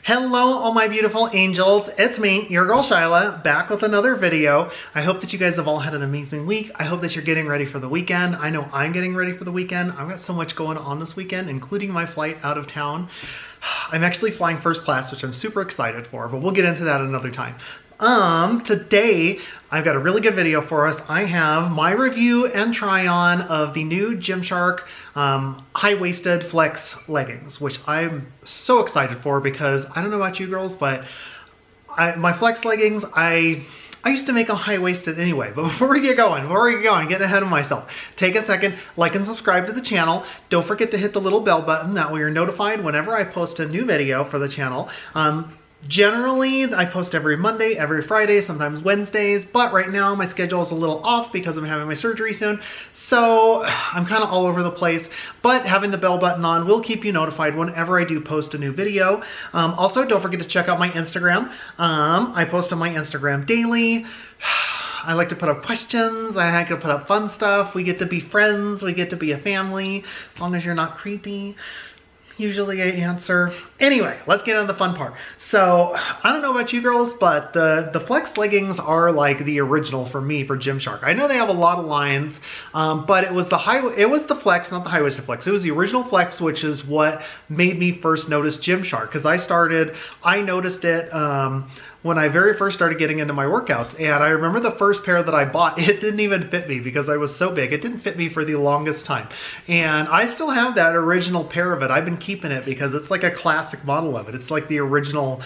Hello, all my beautiful angels. It's me, your girl Shyla, back with another video. I hope that you guys have all had an amazing week. I hope that you're getting ready for the weekend. I know I'm getting ready for the weekend. I've got so much going on this weekend, including my flight out of town. I'm actually flying first class, which I'm super excited for, but we'll get into that another time. Today I've got a really good video for us. I have my review and try on of the new Gymshark high-waisted flex leggings, which I'm so excited for because I don't know about you girls, but my flex leggings, I used to make them high-waisted anyway. But before we get going, getting ahead of myself, take a second, like and subscribe to the channel. Don't forget to hit the little bell button, that way you're notified whenever I post a new video for the channel. Generally, I post every Monday, every Friday, sometimes Wednesdays, but right now my schedule is a little off because I'm having my surgery soon, so I'm kind of all over the place, but having the bell button on will keep you notified whenever I do post a new video. Also, don't forget to check out my Instagram. I post on my Instagram daily. I like to put up questions, I like to put up fun stuff, we get to be friends, we get to be a family, as long as you're not creepy. Usually I answer. Anyway, let's get into the fun part. So, I don't know about you girls, but the flex leggings are like the original for me for Gymshark. I know they have a lot of lines, but it was the flex, not the high-waisted flex. It was the original flex, which is what made me first notice Gymshark. Because I noticed it when I very first started getting into my workouts. And I remember the first pair that I bought, it didn't even fit me because I was so big. It didn't fit me for the longest time. And I still have that original pair of it. I've been keeping it because it's like a classic model of it. It's like the original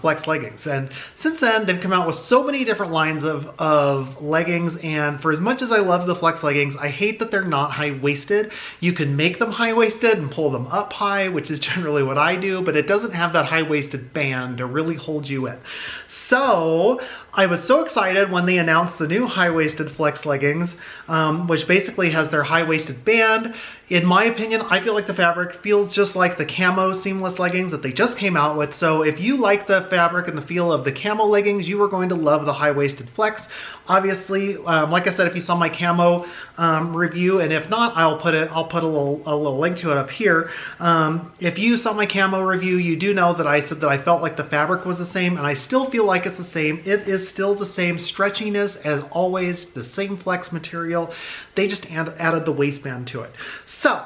flex leggings. And since then, they've come out with so many different lines of leggings. And for as much as I love the flex leggings, I hate that they're not high-waisted. You can make them high-waisted and pull them up high, which is generally what I do, but it doesn't have that high-waisted band to really hold you in. So I was so excited when they announced the new high-waisted flex leggings, which basically has their high-waisted band. In my opinion, I feel like the fabric feels just like the camo seamless leggings that they just came out with. So if you like the fabric and the feel of the camo leggings, you are going to love the high-waisted flex. Obviously, like I said, if you saw my camo review, and if not, I'll put a little link to it up here. If you saw my camo review, you do know that I said that I felt like the fabric was the same, and I still feel like it's the same. It is still the same stretchiness as always, the same flex material. They just added the waistband to it. So,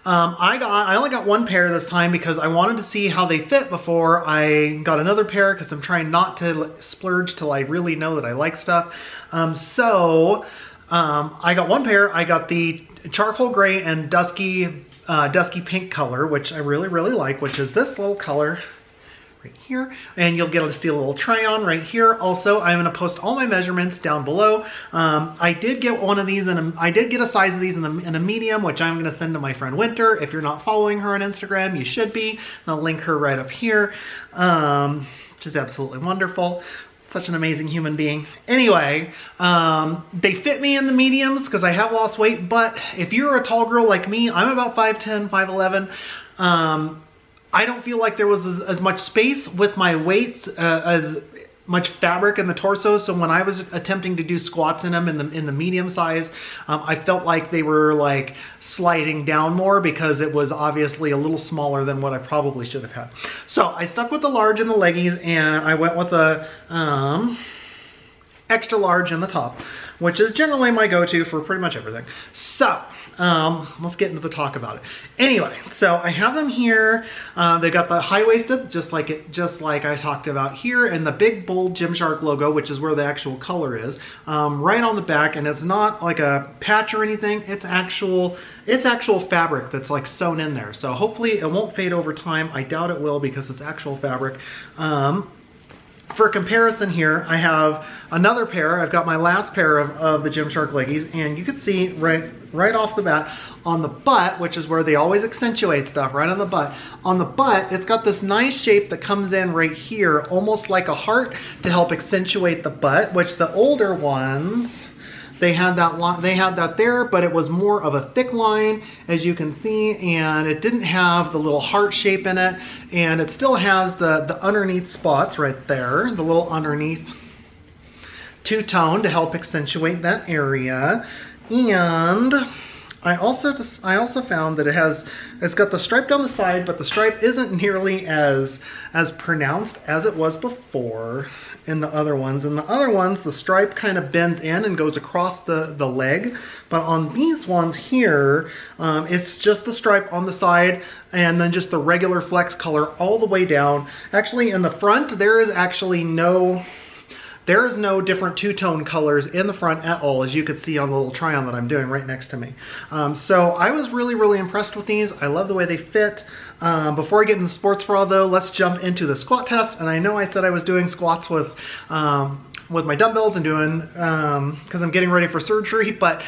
I only got one pair this time because I wanted to see how they fit before I got another pair, because I'm trying not to splurge till I really know that I like stuff. I got one pair. I got the charcoal gray and dusky pink color, which I really, really like, which is this little color right here, and you'll get to see a little try on right here. Also, I'm going to post all my measurements down below. I did get one of these, and I did get a size of these in a medium, which I'm going to send to my friend Winter. If you're not following her on Instagram, you should be. And I'll link her right up here, which is absolutely wonderful. Such an amazing human being. Anyway, they fit me in the mediums because I have lost weight, but if you're a tall girl like me, I'm about 5'10", 5'11", I don't feel like there was as much space with my weights, as much fabric in the torso. So when I was attempting to do squats in them in the medium size, I felt like they were like sliding down more because it was obviously a little smaller than what I probably should have had. So I stuck with the large in the leggies, and I went with the extra large in the top, which is generally my go-to for pretty much everything. So, let's get into the talk about it. Anyway, so I have them here. They got the high-waisted, just like I talked about here, and the big bold Gymshark logo, which is where the actual color is, right on the back. And it's not like a patch or anything. It's actual fabric that's like sewn in there. So hopefully it won't fade over time. I doubt it will because it's actual fabric. For comparison here, I have another pair. I've got my last pair of the Gymshark leggies, and you can see right off the bat on the butt, which is where they always accentuate stuff, right on the butt. On the butt, it's got this nice shape that comes in right here, almost like a heart, to help accentuate the butt, which the older ones, they had that there, but it was more of a thick line, as you can see, and it didn't have the little heart shape in it, and it still has the underneath spots right there, the little underneath two-tone to help accentuate that area. And I also found that it's got the stripe down the side, but the stripe isn't nearly as pronounced as it was before in the other ones. In the other ones, the stripe kind of bends in and goes across the leg, but on these ones here, it's just the stripe on the side and then just the regular flex color all the way down. Actually, in the front, there is no different two-tone colors in the front at all, as you could see on the little try-on that I'm doing right next to me. So I was really, really impressed with these. I love the way they fit. Before I get into the sports bra though, let's jump into the squat test. And I know I said I was doing squats with my dumbbells and doing, because I'm getting ready for surgery, but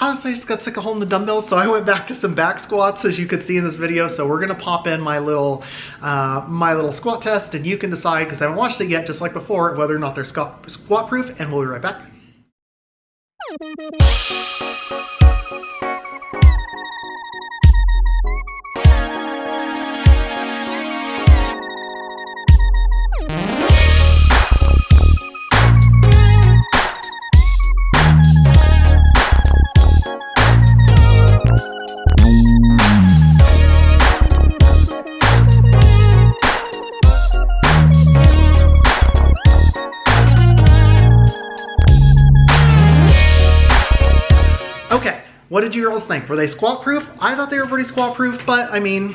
honestly, I just got sick of holding the dumbbells, so I went back to some back squats, as you could see in this video. So we're gonna pop in my little squat test, and you can decide, because I haven't watched it yet, just like before, whether or not they're squat proof, and we'll be right back. What did you girls think? Were they squat proof? I thought they were pretty squat proof, but I mean,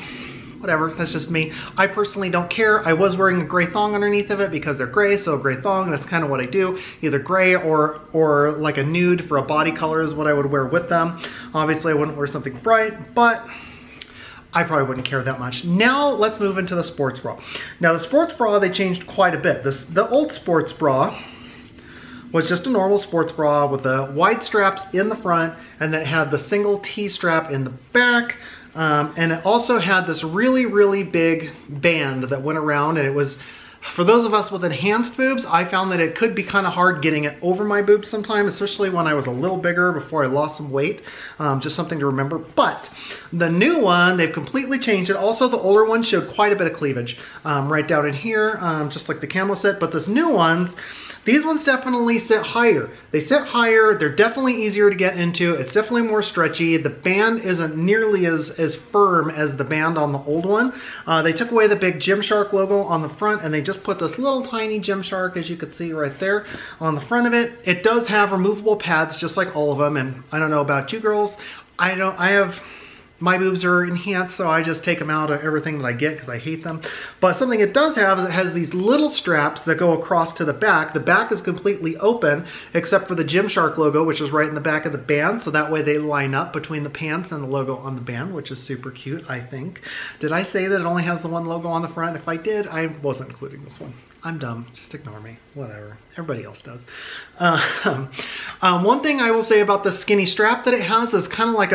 whatever, that's just me. I personally don't care. I was wearing a gray thong underneath of it because they're gray, so a gray thong, that's kind of what I do. Either gray or like a nude for a body color is what I would wear with them. Obviously I wouldn't wear something bright, but I probably wouldn't care that much. Now let's move into the sports bra. Now the sports bra, they changed quite a bit. The old sports bra was just a normal sports bra with the wide straps in the front, and then it had the single T strap in the back. And it also had this really, really big band that went around, and it was, for those of us with enhanced boobs, I found that it could be kind of hard getting it over my boobs sometimes, especially when I was a little bigger before I lost some weight. Just something to remember. But the new one, they've completely changed it. Also, the older one showed quite a bit of cleavage right down in here, just like the camo set. But this new ones, these ones definitely sit higher. They sit higher, they're definitely easier to get into, it's definitely more stretchy. The band isn't nearly as firm as the band on the old one. They took away the big Gymshark logo on the front, and they just put this little tiny Gymshark, as you can see right there, on the front of it. It does have removable pads, just like all of them, and I don't know about you girls. My boobs are enhanced, so I just take them out of everything that I get because I hate them. But something it does have is it has these little straps that go across to the back. The back is completely open, except for the Gymshark logo, which is right in the back of the band. So that way they line up between the pants and the logo on the band, which is super cute, I think. Did I say that it only has the one logo on the front? If I did, I wasn't including this one. I'm dumb, just ignore me, whatever. Everybody else does. One thing I will say about the skinny strap that it has is kind of like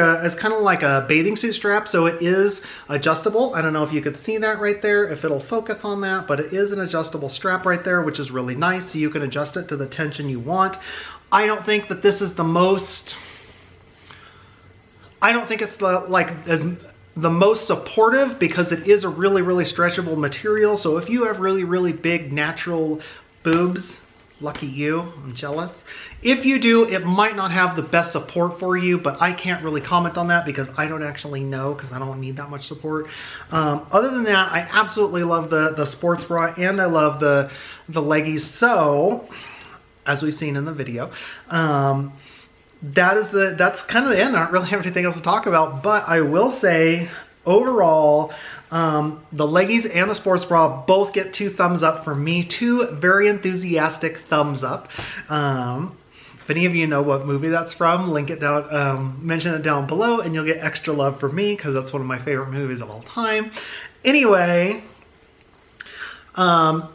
a bathing suit strap, so it is adjustable. I don't know if you could see that right there, if it'll focus on that, but it is an adjustable strap right there, which is really nice, so you can adjust it to the tension you want. I don't think that this is the most, I don't think it's the most supportive, because it is a really, really stretchable material. So if you have really, really big natural boobs, lucky you, I'm jealous. If you do, it might not have the best support for you, but I can't really comment on that because I don't actually know, because I don't need that much support. Other than that, I absolutely love the sports bra, and I love the leggies. So, as we've seen in the video, that's kind of the end. I don't really have anything else to talk about, but I will say overall, the leggies and the sports bra both get 2 thumbs up from me. 2 very enthusiastic thumbs up. If any of you know what movie that's from, link it down, mention it down below, and you'll get extra love from me, because that's one of my favorite movies of all time. Anyway,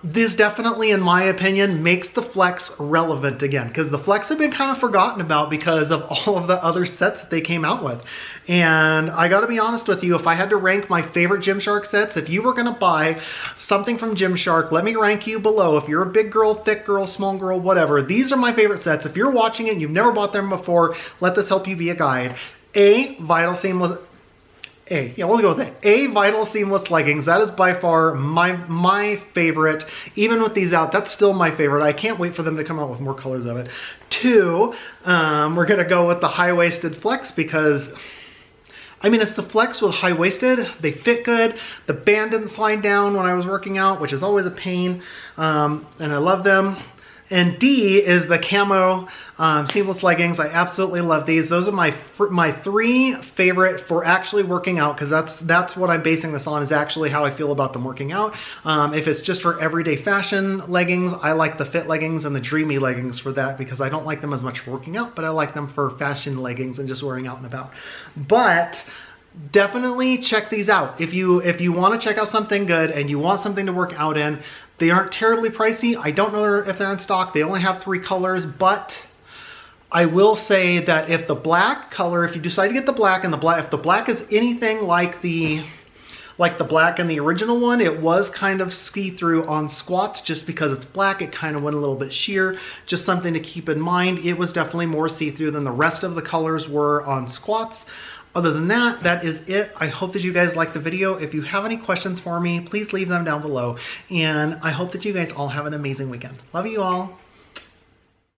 this definitely, in my opinion, makes the flex relevant again, because the flex had been kind of forgotten about because of all of the other sets that they came out with. And I gotta be honest with you, if I had to rank my favorite Gymshark sets, if you were gonna buy something from Gymshark, let me rank you below. If you're a big girl, thick girl, small girl, whatever, these are my favorite sets. If you're watching it and you've never bought them before, let this help you be a guide. Vital Seamless we'll go with it. Vital Seamless leggings. That is by far my favorite. Even with these out, that's still my favorite. I can't wait for them to come out with more colors of it. 2, we're gonna go with the high-waisted flex, because I mean, it's the Flex with high-waisted. They fit good. The band didn't slide down when I was working out, which is always a pain, and I love them. And D is the camo seamless leggings. I absolutely love these. Those are my three favorite for actually working out, because that's what I'm basing this on, is actually how I feel about them working out. If it's just for everyday fashion leggings, I like the fit leggings and the dreamy leggings for that, because I don't like them as much for working out, but I like them for fashion leggings and just wearing out and about. But definitely check these out. If you want to check out something good and you want something to work out in, they aren't terribly pricey. I don't know if they're in stock. They only have 3 colors, but I will say that if the black color, if you decide to get the black, and if the black is anything like the black in the original one, it was kind of see-through on squats. Just because it's black, it kind of went a little bit sheer. Just something to keep in mind. It was definitely more see-through than the rest of the colors were on squats. Other than that, that is it. I hope that you guys liked the video. If you have any questions for me, please leave them down below. And I hope that you guys all have an amazing weekend. Love you all.